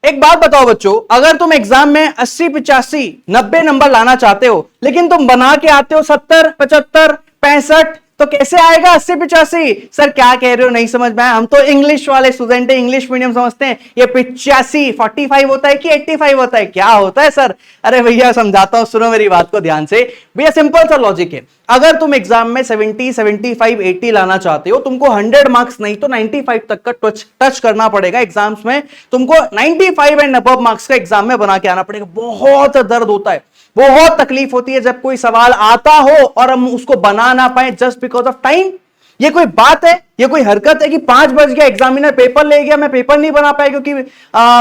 एक बात बताओ बच्चों, अगर तुम एग्जाम में 80 85 90 नंबर लाना चाहते हो, लेकिन तुम बना के आते हो 70 75 65, तो कैसे आएगा 80 85? सर क्या कह रहे हो, नहीं समझ में आया। हम तो इंग्लिश वाले स्टूडेंट हैं, इंग्लिश मीडियम समझते हैं। ये 85 45 होता है कि 85 होता है, क्या होता है सर? अरे भैया समझाता हूं, सुनो मेरी बात को ध्यान से। भैया सिंपल सा लॉजिक है, अगर तुम एग्जाम में 70 75 80 लाना चाहते हो, तुमको 100 मार्क्स नहीं तो 95 तक का टच करना पड़ेगा एग्जाम्स में। तुमको 95 एंड अबव मार्क्स का एग्जाम में बना के आना पड़ेगा। बहुत दर्द होता है, बहुत तकलीफ होती है जब कोई सवाल आता हो और हम उसको बना ना पाए जस्ट बिकॉज ऑफ टाइम। ये कोई बात है, ये कोई हरकत है कि 5 बज गया, एग्जामिनर पेपर ले गया, मैं पेपर नहीं बना पाया क्योंकि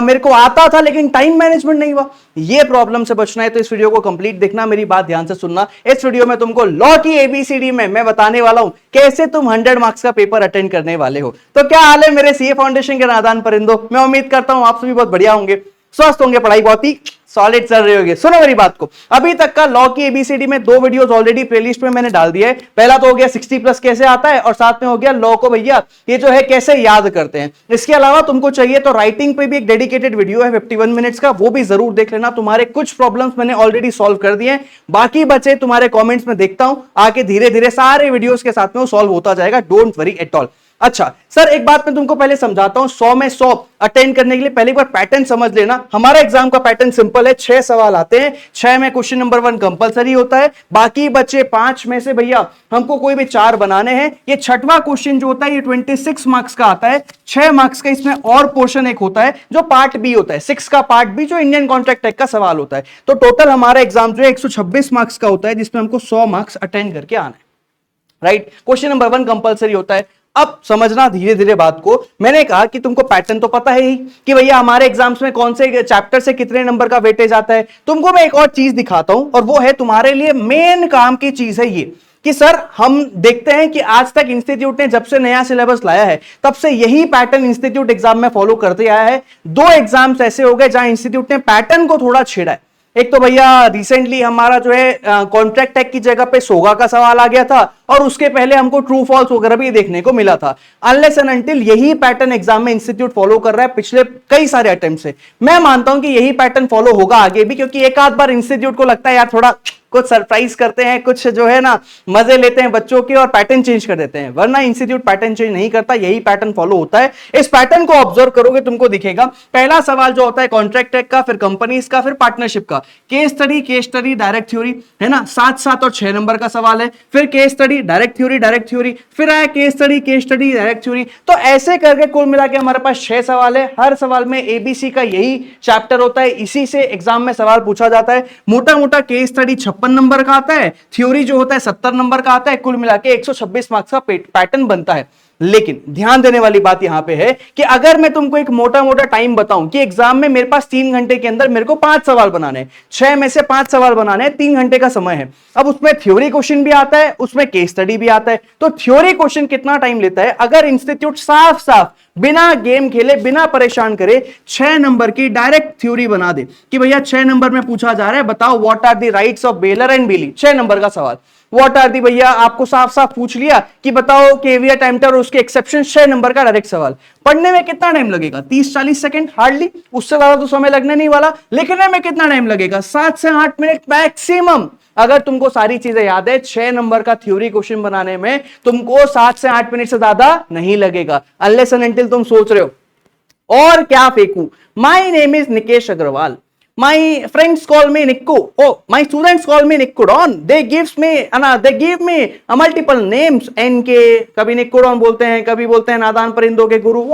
मेरे को आता था लेकिन टाइम मैनेजमेंट नहीं हुआ। ये प्रॉब्लम से बचना है तो इस वीडियो को कंप्लीट देखना, मेरी बात ध्यान से सुनना। इस वीडियो में तुमको लॉ की एबीसीडी में मैं बताने वाला हूं कैसे तुम 100 मार्क्स का पेपर अटेंड करने वाले हो। तो क्या हाल है मेरे सीए फाउंडेशन के नादान परिंदों? मैं उम्मीद करता हूं आप सभी बहुत बढ़िया होंगे, स्वस्थ होंगे, पढ़ाई बहुत ही सॉलिड चल रही होगी। सुनो मेरी बात को, अभी तक का लॉ की एबीसीडी में 2 वीडियोस ऑलरेडी प्लेलिस्ट में मैंने डाल दिया है। पहला तो हो गया 60+ कैसे आता है, और साथ में हो गया लॉ को भैया ये जो है कैसे याद करते हैं। इसके अलावा तुमको चाहिए तो राइटिंग पे भी एक डेडिकेटेड वीडियो है 51 मिनट्स का, वो भी जरूर देख लेना। तुम्हारे कुछ प्रॉब्लम्स मैंने ऑलरेडी सॉल्व कर दिए हैं, बाकी बचे तुम्हारे कॉमेंट्स में देखता हूं, आके धीरे धीरे सारे वीडियोस के साथ में वो सॉल्व होता जाएगा, डोंट वरी एट ऑल। अच्छा सर, एक बात मैं तुमको पहले समझाता हूं, 100 में 100 अटेंड करने के लिए पहले एक बार पैटर्न समझ लेना। हमारा एग्जाम का पैटर्न सिंपल है, 6 सवाल आते हैं, 6 में क्वेश्चन नंबर 1 कंपलसरी होता है, बाकी बचे 5 में से भैया हमको कोई भी 4 बनाने हैं। ये 6वां क्वेश्चन जो होता है ये 26 मार्क्स का आता है, 6 मार्क्स का इसमें और पोर्शन एक होता है जो पार्ट बी होता है, 6 का पार्ट बी जो इंडियन कॉन्ट्रैक्ट एक्ट का सवाल होता है। तो टोटल हमारा एग्जाम जो है 126 मार्क्स का होता है, जिसमें हमको 100 मार्क्स अटेंड करके आना है, राइट। क्वेश्चन नंबर 1 कंपलसरी होता है। अब समझना धीरे धीरे बात को, मैंने कहा कि तुमको पैटर्न तो पता है ही कि भैया हमारे एग्जाम्स में कौन से चैप्टर से कितने नंबर का वेटेज आता है। तुमको मैं एक और चीज दिखाता हूं, और वो है तुम्हारे लिए मेन काम की चीज है ये कि सर हम देखते हैं कि आज तक इंस्टीट्यूट ने जब से नया सिलेबस लाया है तब से यही पैटर्न इंस्टीट्यूट एग्जाम में फॉलो करते आया है। 2 एग्जाम्स ऐसे हो गए जहां इंस्टीट्यूट ने पैटर्न को थोड़ा छेड़ा है। एक तो भैया रिसेंटली हमारा जो है कॉन्ट्रैक्ट टैग की जगह पे सोगा का सवाल आ गया था, और उसके पहले हमको ट्रू फॉल्स वगैरह भी देखने को मिला था। अनलेस एंड अनटिल यही पैटर्न एग्जाम में इंस्टीट्यूट फॉलो कर रहा है पिछले कई सारे अटेम्प्ट से। मैं मानता हूं कि यही पैटर्न फॉलो होगा आगे भी, क्योंकि एक आध बार इंस्टीट्यूट को लगता है यार थोड़ा कुछ सरप्राइज करते हैं, कुछ जो है ना मजे लेते हैं बच्चों के और पैटर्न चेंज कर देते हैं, वरना इंस्टीट्यूट पैटर्न चेंज नहीं करता, यही पैटर्न फॉलो होता है। इस पैटर्न को ऑब्जर्व करोगे तुमको दिखेगा, पहला सवाल जो होता है कॉन्ट्रैक्ट टैग का, फिर कंपनीज का, फिर पार्टनरशिप का, केस स्टडी डायरेक्ट थ्योरी है ना, 7 7 और 6 नंबर का सवाल है, फिर केस स्टडी डायरेक्ट थ्योरी, फिर आया केस स्टडी डायरेक्ट थ्योरी। तो ऐसे करके कुल मिला के हमारे पास 6 सवाल है। हर सवाल में एबीसी का यही चैप्टर होता है, इसी से एग्जाम में सवाल पूछा जाता है। मोटा मोटा केस स्टडी 56 नंबर का आता है, थ्योरी जो होता है 70 नंबर का आता है, कुल मिला के 126 मार्क्स का पैटर्न बनता है। लेकिन ध्यान देने वाली बात यहां पे है कि अगर मैं तुमको एक मोटा मोटा टाइम बताऊं कि एग्जाम में मेरे पास 3 घंटे के अंदर मेरे को 5 सवाल बनाने हैं, 6 में से 5 सवाल बनाने हैं, 3 घंटे का समय है। अब उसमें थ्योरी क्वेश्चन भी आता है, उसमें केस स्टडी भी आता है। तो थ्योरी क्वेश्चन कितना टाइम लेता है? अगर इंस्टीट्यूट साफ साफ बिना गेम खेले, बिना परेशान करे 6 नंबर की डायरेक्ट थ्योरी बना दे कि भैया 6 नंबर में पूछा जा रहा है, बताओ what are the rights of bailor and bailee, 6 number का सवाल। व्हाट आर दी भैया आपको साफ साफ पूछ लिया कि बताओ केवियट एम्प्टर और उसके एक्सेप्शन, 6 नंबर का डायरेक्ट सवाल। पढ़ने में कितना टाइम लगेगा? 30-40 सेकंड, हार्डली, उससे ज्यादा तो समय लगने नहीं वाला। लिखने में कितना टाइम लगेगा? 7 से 8 मिनट मैक्सिमम। अगर तुमको सारी चीजें याद है, 6 नंबर का थ्योरी क्वेश्चन बनाने में तुमको 7 से 8 मिनट से ज्यादा नहीं लगेगा, अनलेस एंड अनटिल तुम सोच रहे हो और क्या फेंकू। My name is Nikesh Agarwal, my friends call me Nikku, oh my students call me Nikkudon, they give me multiple names, NK, कभी निक्कुडॉन बोलते हैं, कभी बोलते हैं नादान परिंदों के गुरु।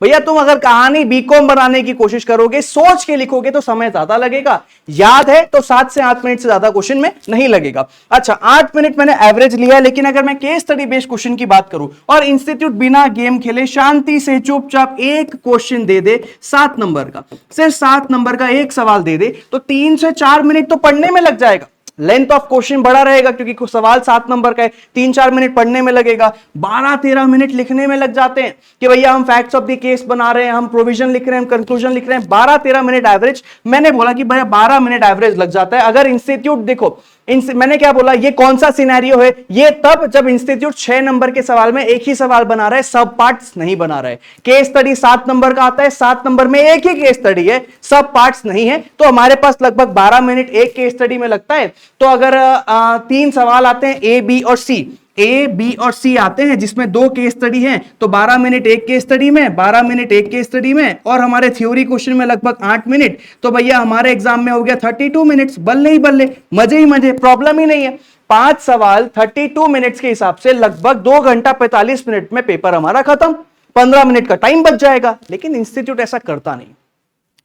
भैया तुम अगर कहानी बीकॉम बनाने की कोशिश करोगे, सोच के लिखोगे तो समय ज्यादा लगेगा, याद है तो 7 से 8 मिनट से ज्यादा क्वेश्चन में नहीं लगेगा। अच्छा 8 मिनट मैंने एवरेज लिया, लेकिन अगर मैं केस स्टडी बेस्ड क्वेश्चन की बात करूं और इंस्टीट्यूट बिना गेम खेले शांति से चुपचाप एक क्वेश्चन दे दे 7 नंबर का, सिर्फ 7 नंबर का एक सवाल दे दे, तो 3 से 4 मिनट तो पढ़ने में लग जाएगा। लेंथ ऑफ क्वेश्चन बड़ा रहेगा क्योंकि सवाल 7 नंबर का है, 3-4 मिनट पढ़ने में लगेगा, 12-13 मिनट लिखने में लग जाते हैं कि भैया हम फैक्ट्स ऑफ द केस बना रहे हैं, हम प्रोविजन लिख रहे हैं, हम कंक्लूजन लिख रहे हैं। 12-13 मिनट एवरेज, मैंने बोला कि भैया 12 मिनट एवरेज लग जाता है। अगर इंस्टीट्यूट देखो मैंने क्या बोला, ये कौन सा सिनेरियो है, ये तब जब इंस्टीट्यूट 6 नंबर के सवाल में एक ही सवाल बना रहा है, सब पार्ट्स नहीं बना रहा है। केस स्टडी 7 नंबर का आता है, 7 नंबर में एक ही केस स्टडी है, सब पार्ट्स नहीं है, तो हमारे पास लगभग 12 मिनट एक केस स्टडी में लगता है। तो अगर 3 सवाल आते हैं ए बी और सी, ए बी और सी आते हैं जिसमें 2 केस स्टडी हैं, तो 12 मिनट एक केस स्टडी में, 12 मिनट एक केस स्टडी में, और हमारे थ्योरी क्वेश्चन में लगभग 8 मिनट, तो भैया हमारे एग्जाम में हो गया 32 मिनट्स। बल्ले ही बल्ले, मजे ही मजे, प्रॉब्लम ही नहीं है। 5 सवाल 32 मिनट्स के हिसाब से लगभग 2 घंटा 45 मिनट में पेपर हमारा खत्म, 15 मिनट का टाइम बच जाएगा। लेकिन इंस्टीट्यूट ऐसा करता नहीं।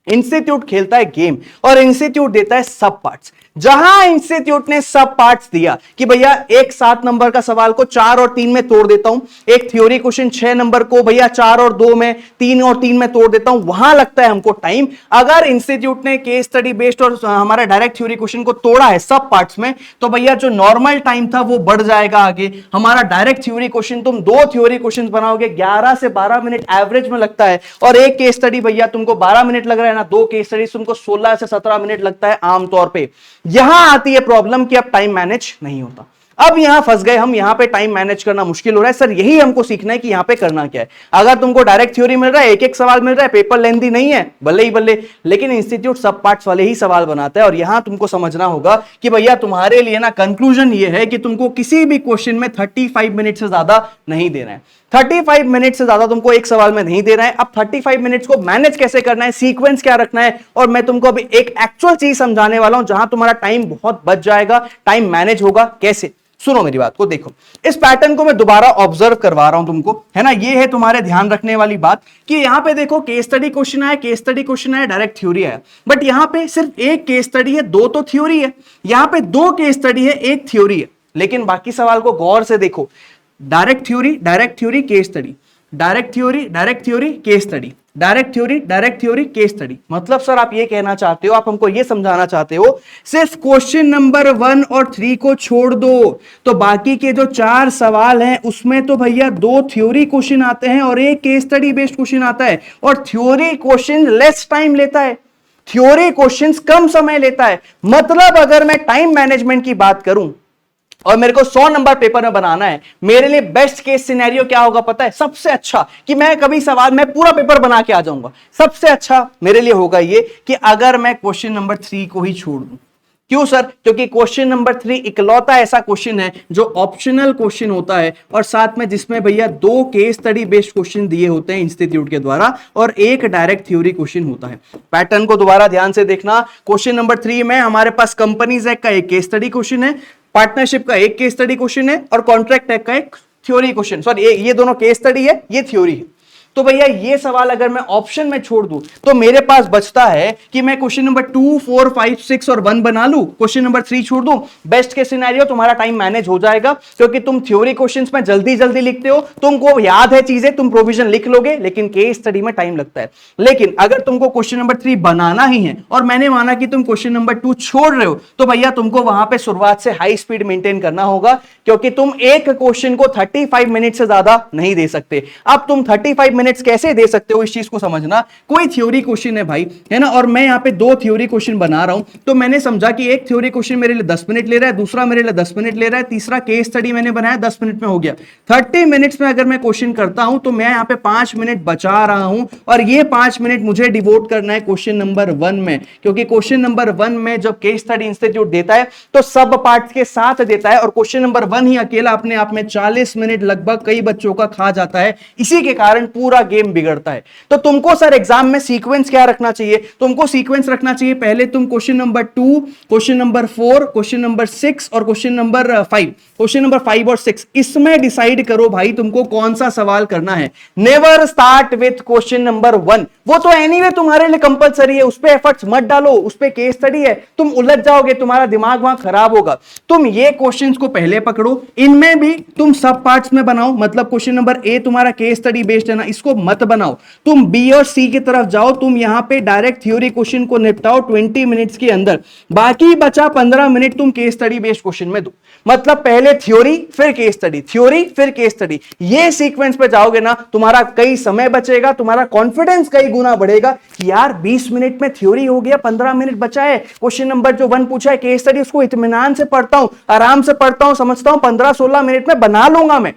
इंस्टीट्यूट खेलता है गेम और इंस्टीट्यूट देता है सब पार्ट्स। जहां इंस्टीट्यूट ने सब पार्ट्स दिया कि भैया एक 7 नंबर का सवाल को 4 और 3 में तोड़ देता हूं, एक थ्योरी क्वेश्चन 6 नंबर को भैया 4 और 2 में, 3 और 3 में तोड़ देता हूं, वहां लगता है हमको टाइम। अगर इंस्टीट्यूट ने केस स्टडी बेस्ड और हमारा डायरेक्ट थ्योरी क्वेश्चन को तोड़ा है सब पार्ट्स में, तो भैया जो नॉर्मल टाइम था वो बढ़ जाएगा आगे। हमारा डायरेक्ट थ्योरी क्वेश्चन, तुम 2 थ्योरी क्वेश्चन बनाओगे, 11 से 12 मिनट एवरेज में लगता है, और एक केस स्टडी भैया तुमको 12 मिनट लग रहा है ना, 2 केस स्टडी तुमको 16 से 17 मिनट लगता है आमतौर पे। यहां आती है प्रॉब्लम कि अब टाइम मैनेज नहीं होता। अब यहां फंस गए हम, यहां पे टाइम मैनेज करना मुश्किल हो रहा है। सर यही हमको सीखना है कि यहां पे करना क्या है। अगर तुमको डायरेक्ट थ्योरी मिल रहा है, एक एक सवाल मिल रहा है, पेपर लेंथी नहीं है, बल्ले ही बल्ले, लेकिन इंस्टीट्यूट सब पार्ट्स वाले ही सवाल बनाता है। और यहां तुमको समझना होगा कि भैया तुम्हारे लिए ना कंक्लूजन ये है कि तुमको किसी भी क्वेश्चन में 35 मिनट से ज्यादा नहीं देना है। 35 मिनट से ज्यादा तुमको एक सवाल में नहीं देना है। अब 35 मिनट्स को मैनेज कैसे करना है, सीक्वेंस क्या रखना है, और मैं तुमको अभी एक एक्चुअल चीज समझाने वाला हूं जहां तुम्हारा टाइम बहुत बच जाएगा। टाइम मैनेज होगा कैसे, सुनो मेरी बात को, देखो इस पैटर्न को मैं दोबारा ऑब्जर्व करवा रहा हूं तुमको, है ना। ये है तुम्हारे ध्यान रखने वाली बात कि यहां पे देखो केस स्टडी क्वेश्चन आया, केस स्टडी क्वेश्चन आया, डायरेक्ट थ्योरी आया, बट यहां पे सिर्फ एक केस स्टडी है, 2 तो थ्योरी है। यहां पे 2 केस स्टडी है, 1 थ्योरी है, लेकिन बाकी सवाल को गौर से देखो। Direct theory, direct theory, case study, direct theory, direct theory, case study, direct theory, direct theory, case study. मतलब सर आप ये कहना चाहते हो, आप हमको ये समझाना चाहते हो सिर्फ क्वेश्चन नंबर 1 और 3 को छोड़ दो तो बाकी के जो 4 सवाल हैं उसमें तो भैया 2 थ्योरी क्वेश्चन आते हैं और 1 केस स्टडी बेस्ड क्वेश्चन आता है, और थ्योरी क्वेश्चन लेस टाइम लेता है, थ्योरी क्वेश्चंस कम समय लेता है। मतलब अगर मैं टाइम मैनेजमेंट की बात करूं और मेरे को 100 नंबर पेपर में बनाना है, मेरे लिए बेस्ट केस सिनेरियो क्या होगा पता है, सबसे अच्छा कि मैं कभी सवाल में पूरा पेपर बना के आ जाऊंगा, सबसे अच्छा मेरे लिए होगा ये कि अगर मैं क्वेश्चन नंबर 3 को ही छोड़ दूं। क्यों सर? क्योंकि क्वेश्चन नंबर 3 इकलौता ऐसा क्वेश्चन है जो ऑप्शनल क्वेश्चन होता है, और साथ में जिसमें भैया 2 केस स्टडी बेस्ड क्वेश्चन दिए होते हैं इंस्टीट्यूट के द्वारा और 1 डायरेक्ट थ्योरी क्वेश्चन होता है। पैटर्न को दोबारा ध्यान से देखना। क्वेश्चन नंबर 3 में हमारे पास कंपनीज एक्ट का एक केस स्टडी क्वेश्चन है, पार्टनरशिप का एक केस स्टडी क्वेश्चन है, और कॉन्ट्रैक्ट एक्ट का एक थ्योरी क्वेश्चन, सॉरी ये दोनों केस स्टडी है, ये थ्योरी है। तो भैया ये सवाल अगर मैं ऑप्शन में छोड़ दूं तो मेरे पास बचता है कि मैं क्वेश्चन नंबर 2, 4, 5, 6 और 1 बना लूं, क्वेश्चन नंबर 3 छोड़ दूं। बेस्ट के सिनेरियो तुम्हारा टाइम मैनेज हो जाएगा, क्योंकि तुम थ्योरी क्वेश्चंस में जल्दी जल्दी लिखते हो, तुमको याद है चीजें, तुम प्रोविजन लिख लोगे, लेकिन केस स्टडी में टाइम लगता है। लेकिन अगर तुमको क्वेश्चन नंबर 3 बनाना ही है और मैंने माना कि तुम क्वेश्चन नंबर 2 छोड़ रहे हो, तो भैया तुमको वहां पे शुरुआत से हाई स्पीड मेंटेन करना होगा, क्योंकि तुम एक क्वेश्चन को 35 मिनट से ज्यादा नहीं दे सकते। अब तुम 35 मिनट्स कैसे दे सकते हो, इस चीज को समझना। कोई थ्योरी क्वेश्चन है भाई, है ना, और मैं यहां पे 2 थ्योरी क्वेश्चन बना रहा हूं, तो मैंने समझा कि एक थ्योरी क्वेश्चन मेरे लिए 10 मिनट ले रहा है, दूसरा मेरे लिए 10 मिनट ले रहा है, तीसरा केस स्टडी मैंने बनाया 10 मिनट में हो गया। 30 मिनट्स में अगर मैं क्वेश्चन करता हूं तो मैं यहां पे 5 मिनट बचा रहा हूं, और ये 5 मिनट मुझे डिवोट करना है क्वेश्चन नंबर 1 में, क्योंकि क्वेश्चन नंबर 1 में जब केस स्टडी इंस्टीट्यूट देता है तो सब पार्ट के साथ देता है, और क्वेश्चन नंबर 1 ही अकेला अपने आप में 40 मिनट लगभग कई बच्चों का खा जाता है। इसी के कारण पूरा गेम बिगड़ता है। तो तुमको सर एग्जाम में सीक्वेंस क्या रखना चाहिए? तुमको सीक्वेंस रखना चाहिए, पहले तुम question number 2, question number 4, question number 6 और क्वेश्चन नंबर 5, क्वेश्चन नंबर 5 और 6 इसमें डिसाइड करो भाई तुमको कौन सा सवाल करना है। Never start with question number 1, वो तो एनीवे तुम्हारे लिए कंपलसरी है, उस पे एफर्ट्स मत डालो, उस पे केस स्टडी है, तुम उलझ जाओगे, तुम्हारा दिमाग वहां खराब होगा। तुम ये क्वेश्चंस को पहले पकड़ो, इनमें भी तुम सब पार्ट्स में बनाओ, मतलब क्वेश्चन नंबर ए तुम्हारा केस स्टडी बेस्ड है ना, इसको मत बनाओ, तुम बी और सी की तरफ जाओ, तुम यहां पे डायरेक्ट थ्योरी क्वेश्चन को निपटाओ 20 मिनट्स के अंदर, बाकी बचा 15 मिनट तुम केस स्टडी बेस्ड क्वेश्चन में दो। मतलब पहले थ्योरी फिर केस स्टडी, थ्योरी फिर केस स्टडी, ये सीक्वेंस पे जाओगे ना, तुम्हारा कई समय बचेगा, तुम्हारा कॉन्फिडेंस कई गुना बढ़ेगा कि यार 20 मिनट में थ्योरी हो गया, 15 मिनट बचा है, क्वेश्चन नंबर जो 1 पूछा है केस स्टडी, उसको इत्मीनान से पढ़ता हूं, आराम से पढ़ता हूं, समझता हूं, 15-16 मिनट में बना लूंगा मैं।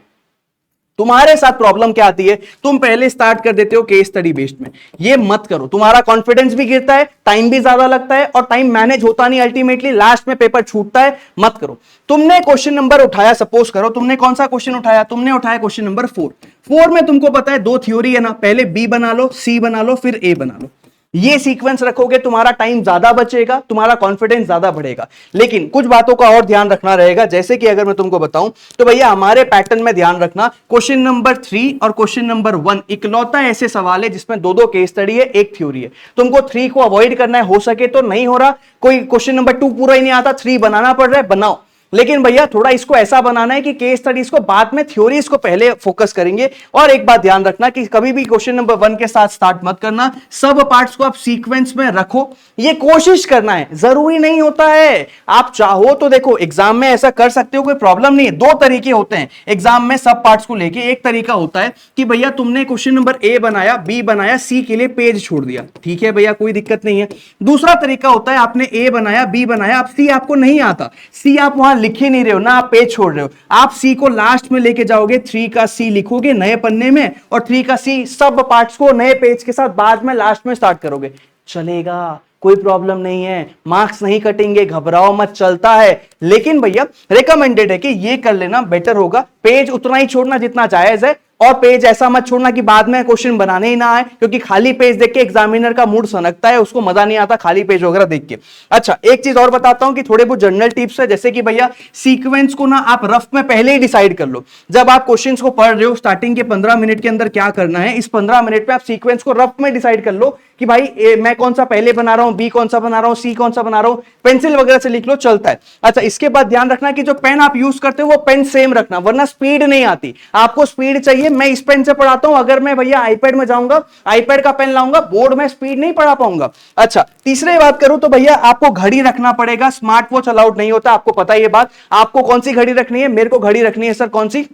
तुम्हारे साथ प्रॉब्लम क्या आती है, तुम पहले स्टार्ट कर देते हो केस स्टडी बेस्ड में, ये मत करो, तुम्हारा कॉन्फिडेंस भी गिरता है, टाइम भी ज्यादा लगता है और टाइम मैनेज होता नहीं, अल्टीमेटली लास्ट में पेपर छूटता है, मत करो। तुमने क्वेश्चन नंबर उठाया, सपोज करो तुमने कौन सा क्वेश्चन उठाया, तुमने उठाया क्वेश्चन नंबर 4 में तुमको पता है 2 थ्योरी है ना, पहले बी बना लो, सी बना लो, फिर ए बना लो, ये सीक्वेंस रखोगे, तुम्हारा टाइम ज्यादा बचेगा, तुम्हारा कॉन्फिडेंस ज्यादा बढ़ेगा। लेकिन कुछ बातों का और ध्यान रखना रहेगा, जैसे कि अगर मैं तुमको बताऊं तो भैया हमारे पैटर्न में ध्यान रखना, क्वेश्चन नंबर 3 और क्वेश्चन नंबर 1 इकलौता ऐसे सवाल है जिसमें 2-2 केस स्टडी है, एक थ्योरी है। तुमको 3 को अवॉइड करना है, हो सके तो, नहीं हो रहा, कोई क्वेश्चन नंबर 2 पूरा ही नहीं आता, 3 बनाना पड़ रहा है, बनाओ, लेकिन भैया थोड़ा इसको ऐसा बनाना है कि केस स्टडीज को बाद में, थ्योरीज को पहले फोकस करेंगे। और एक बात ध्यान रखना कि कभी भी क्वेश्चन नंबर 1 के साथ स्टार्ट मत करना, सब पार्ट्स को आप सीक्वेंस में रखो, ये कोशिश करना है, जरूरी नहीं होता है, आप चाहो तो देखो एग्जाम में ऐसा कर सकते हो, कोई प्रॉब्लम नहीं है। 2 तरीके होते हैं एग्जाम में सब पार्ट्स को लेके, एक तरीका होता है कि भैया तुमने क्वेश्चन नंबर ए बनाया, बी बनाया, सी के लिए पेज छोड़ दिया, ठीक है भैया कोई दिक्कत नहीं है। दूसरा तरीका होता है आपने ए बनाया, बी बनाया, अब सी आपको नहीं आता, सी आप वहां लिख ही नहीं रहे हो ना, आप पेज छोड़ रहे हो, आप सी को लास्ट में लेके जाओगे, 3 का सी लिखोगे नए पन्ने में और 3 का सी सब पार्ट्स को नए पेज के साथ बाद में लास्ट में स्टार्ट करोगे, चलेगा, कोई प्रॉब्लम नहीं है, मार्क्स नहीं कटेंगे, घबराओ मत, चलता है। लेकिन भैया रिकमेंडेड है कि ये कर लेना, बेटर होगा, पेज उतना ही छोड़ना जितना जायज है, और पेज ऐसा मत छोड़ना कि बाद में क्वेश्चन बनाने ही ना आए, क्योंकि खाली पेज देख के एग्जामिनर का मूड सनकता है, उसको मजा नहीं आता खाली पेज वगैरह देख के। अच्छा एक चीज और बताता हूं कि थोड़े बहुत जनरल टिप्स है, जैसे कि भैया सीक्वेंस को ना आप रफ में पहले ही डिसाइड कर लो, जब आप क्वेश्चंस को पढ़ रहे हो स्टार्टिंग के 15 मिनट के अंदर क्या करना है, इस 15 मिनट में आप सीक्वेंस को रफ में डिसाइड कर लो कि भाई मैं कौन सा पहले बना रहा हूं, बी कौन सा बना रहा हूं, सी कौन सा बना रहा हूं, पेंसिल वगैरह से लिख लो, चलता है। अच्छा इसके बाद ध्यान रखना कि जो पेन आप यूज करते हो वो पेन सेम रखना, वरना स्पीड नहीं आती, आपको स्पीड चाहिए। मैं इस पेन से पढ़ाता हूं, अगर मैं भैया आईपैड में जाऊंगा, आईपैड का पेन लाऊंगा, बोर्ड में स्पीड नहीं पढ़ा पाऊंगा। अच्छा तीसरी बात करूं तो भैया आपको घड़ी रखना पड़ेगा, स्मार्ट वॉच अलाउड नहीं होता, आपको पता है ये बात। आपको कौन सी घड़ी रखनी है, मेरे को घड़ी रखनी है सर, कौन सी,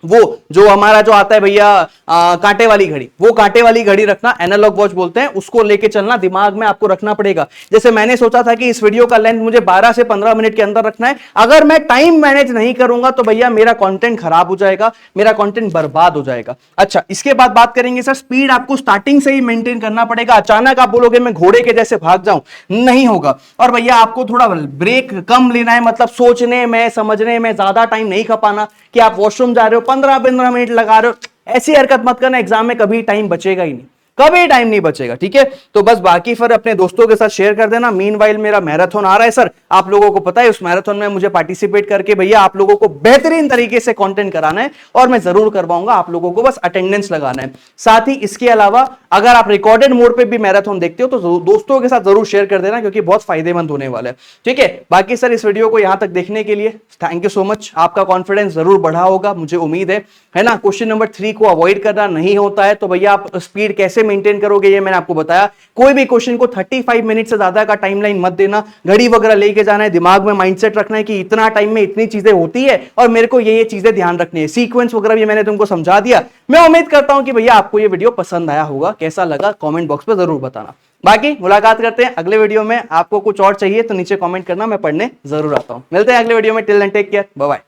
वो जो हमारा जो आता है भैया कांटे वाली घड़ी, वो कांटे वाली घड़ी रखना, एनालॉग वॉच बोलते हैं, उसको लेके चलना, दिमाग में आपको रखना पड़ेगा। जैसे मैंने सोचा था कि इस वीडियो का लेंथ मुझे 12 से 15 मिनट के अंदर रखना है, अगर मैं टाइम मैनेज नहीं करूंगा तो भैया मेरा कंटेंट खराब हो जाएगा, मेरा कंटेंट बर्बाद हो जाएगा। अच्छा इसके बाद बात करेंगे सर, स्पीड आपको स्टार्टिंग से ही मेंटेन करना पड़ेगा, अचानक आप बोलोगे मैं घोड़े के जैसे भाग जाऊं, नहीं होगा। और भैया आपको थोड़ा ब्रेक कम लेना है, मतलब सोचने में समझने में ज्यादा टाइम नहीं खपाना कि आप वॉशरूम जा रहे हो 15-15 मिनट लगा रहे हो, ऐसी हरकत मत करना, एग्जाम में कभी टाइम बचेगा ही नहीं, कभी टाइम नहीं बचेगा, ठीक है। तो बस बाकी फिर अपने दोस्तों के साथ शेयर कर देना। मीनवाइल मेरा मैराथन आ रहा है सर, आप लोगों को पता है, उस मैराथन में मुझे पार्टिसिपेट करके भैया आप लोगों को बेहतरीन तरीके से कंटेंट कराना है, और मैं जरूर करवाऊंगा, आप लोगों को बस अटेंडेंस लगाना है। साथ ही इसके अलावा अगर आप रिकॉर्डेड मोड पे भी मैराथन देखते हो तो दोस्तों के साथ जरूर शेयर कर देना, क्योंकि बहुत फायदेमंद होने वाला है, ठीक है। बाकी सर इस वीडियो को यहां तक देखने के लिए थैंक यू सो मच, आपका कॉन्फिडेंस जरूर बढ़ा होगा, मुझे उम्मीद है ना। क्वेश्चन नंबर 3 को अवॉइड करना नहीं होता है, तो भैया आप स्पीड कैसे मेंटेन करोगे ये मैंने आपको बताया। कोई भी क्वेश्चन को 35 मिनट से ज्यादा का टाइमलाइन मत देना, घड़ी वगैरह लेके जाना है, दिमाग में माइंडसेट रखना है कि इतना टाइम में इतनी चीजें होती है और मेरे को ये चीजें ध्यान रखनी है। सीक्वेंस वगैरह भी मैंने तुमको समझा दिया। मैं उम्मीद करता हूं कि भैया आपको ये वीडियो पसंद आया होगा, कैसा लगा कमेंट बॉक्स में जरूर बताना। बाकी मुलाकात करते हैं अगले वीडियो में, आपको कुछ और चाहिए तो नीचे कमेंट करना, मैं पढ़ने जरूर आता हूं। मिलते हैं अगले वीडियो में, till then take care, bye bye.